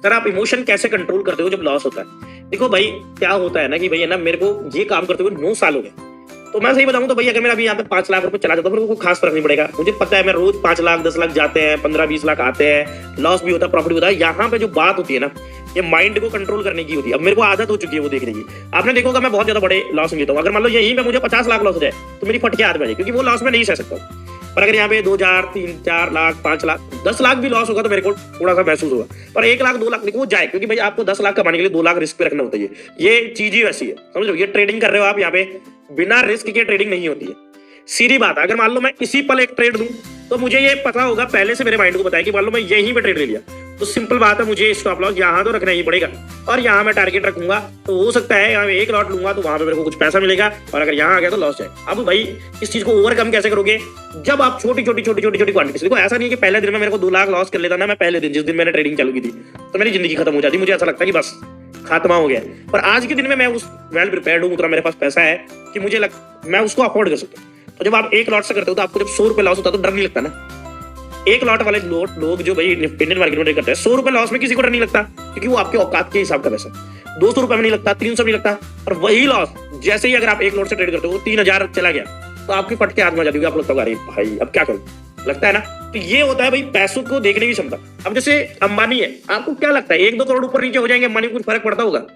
Sir आप emotion कैसे control करते हो जब लॉस होता है? देखो भाई क्या होता है ना कि भाई है ना, मेरे को ये काम करते हुए 9 साल हो गए। तो मैं सही बताऊं तो भाई अगर मेरा अभी यहाँ पे 5 लाख रुपए चला जाता है, फिर को खास फर्क नहीं पड़ेगा। मुझे पता है मैं रोज 5 लाख 10 लाख जाते हैं, 15-20 लाख आते हैं, लॉस भी होता है, प्रॉफिट भी होता है। यहाँ पे जो बात होती है ना, ये माइंड को कंट्रोल करने की होती है। अब मेरे को आदत हो चुकी है वो देखने की। आपने देखा होगा मैं बहुत ज्यादा बड़े लॉस में लेता हूँ। अगर मान लो यहीं पे मुझे 50 लाख लॉस हो जाए तो मेरी फटके हाथ में जाए, क्योंकि वो लॉस में नहीं सह सकता। पर अगर यहाँ पे 2,000 3-4 लाख 5 लाख 10 लाख भी लॉस होगा तो मेरे को थोड़ा सा महसूस होगा। पर 1 लाख 2 लाख वो जाए, क्योंकि भाई आपको 10 लाख कमाने के लिए 2 लाख रिस्क पे रखना होता है। ये चीज ही वैसी है, समझ लो। ये ट्रेडिंग कर रहे हो आप, यहाँ पे बिना रिस्क के ट्रेडिंग नहीं होती है। सीधी बात है, अगर मान लो मैं इसी पल एक ट्रेड दूं तो मुझे ये पता होगा पहले से, मेरे माइंड को पता है कि मान लो मैं यहीं पे ट्रेड ले लिया तो सिंपल बात है, मुझे स्टॉप लॉस यहाँ तो रखना ही पड़ेगा। और यहाँ मैं टारगेट रखूंगा तो हो सकता है यहाँ एक लॉट लूंगा तो वहां पे मेरे को कुछ पैसा मिलेगा, और अगर यहाँ आ गया तो लॉस जाए। अब भाई इस चीज को ओवरकम कैसे करोगे? जब आप छोटी छोटी क्वांटिटी, देखो ऐसा नहीं है कि पहले दिन में मेरे को 2 लाख लॉस कर लेता ना, मैं पहले दिन जिस दिन मैंने ट्रेडिंग चालू की थी तो मेरी जिंदगी खत्म हो जाती। मुझे ऐसा लगता है कि बस खात्मा हो गया। पर आज के दिन में मैं उस वेल प्रिपेयर्ड हूँ, उतना मेरे पास पैसा है कि मुझे मैं उसको अफोर्ड कर सकता हूँ। तो जब आप एक लॉट से करते हो तो आपको जब 100 रुपए लॉस होता है तो डर नहीं लगता ना। एक लॉट वाले लोग जो भाई इंडियन मार्केट में ट्रेड करते हैं, 100 रुपए लॉस में किसी को डर नहीं लगता, क्योंकि वो आपके औकात के हिसाब का पैसा। 200 रुपए में नहीं लगता, 300 नहीं लगता। और वही लॉस जैसे ही अगर आप एक लॉट से ट्रेड करते हो 3000 चला गया तो आपकी फटके हाथ में आ जाती है। आप लगता है भाई अब क्या करूं, लगता है ना। तो ये होता है भाई पैसों को देखने की क्षमता। अब जैसे अंबानी है, आपको क्या लगता है 1-2 करोड़ ऊपर नीचे हो जाएंगे अंबानी को कुछ फर्क पड़ता होगा?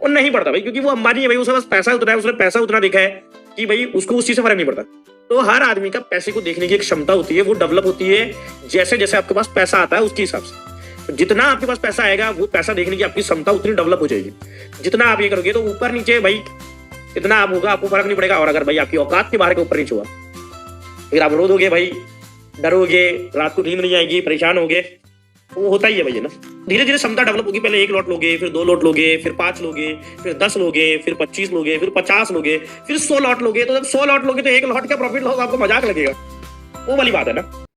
वो नहीं पड़ता भाई, क्योंकि वो अंबानी है भाई, उसके पास पैसा उतना है, उसने पैसा उतना देखा है कि भाई उसको उस चीज से फर्क नहीं पड़ता। तो हर आदमी का पैसे को देखने की एक क्षमता होती है, वो डेवलप होती है जैसे जैसे आपके पास पैसा आता है उसके हिसाब से। तो जितना आपके पास पैसा आएगा वो पैसा देखने की आपकी क्षमता उतनी डेवलप हो जाएगी। जितना आप ये करोगे तो ऊपर नीचे भाई इतना आप होगा, आपको फर्क नहीं पड़ेगा। और अगर भाई आपकी औकात के बाहर के ऊपर नीचे हुआ फिर आप रोदोगे भाई, डरोगे, रात को नींद नहीं आएगी, परेशान होगे। वो होता ही है भाई, है ना। धीरे धीरे क्षमता डेवलप होगी। पहले 1 लॉट लोगे, फिर 2 लॉट लोगे, फिर 5 लोगे, फिर 10 लोगे, फिर 25 लोगे, फिर 50 लोगे, फिर 100 लॉट लोगे। तो जब 100 लॉट लोगे तो 1 लॉट का प्रॉफिट लॉस आपको मजाक लगेगा। वो वाली बात है ना।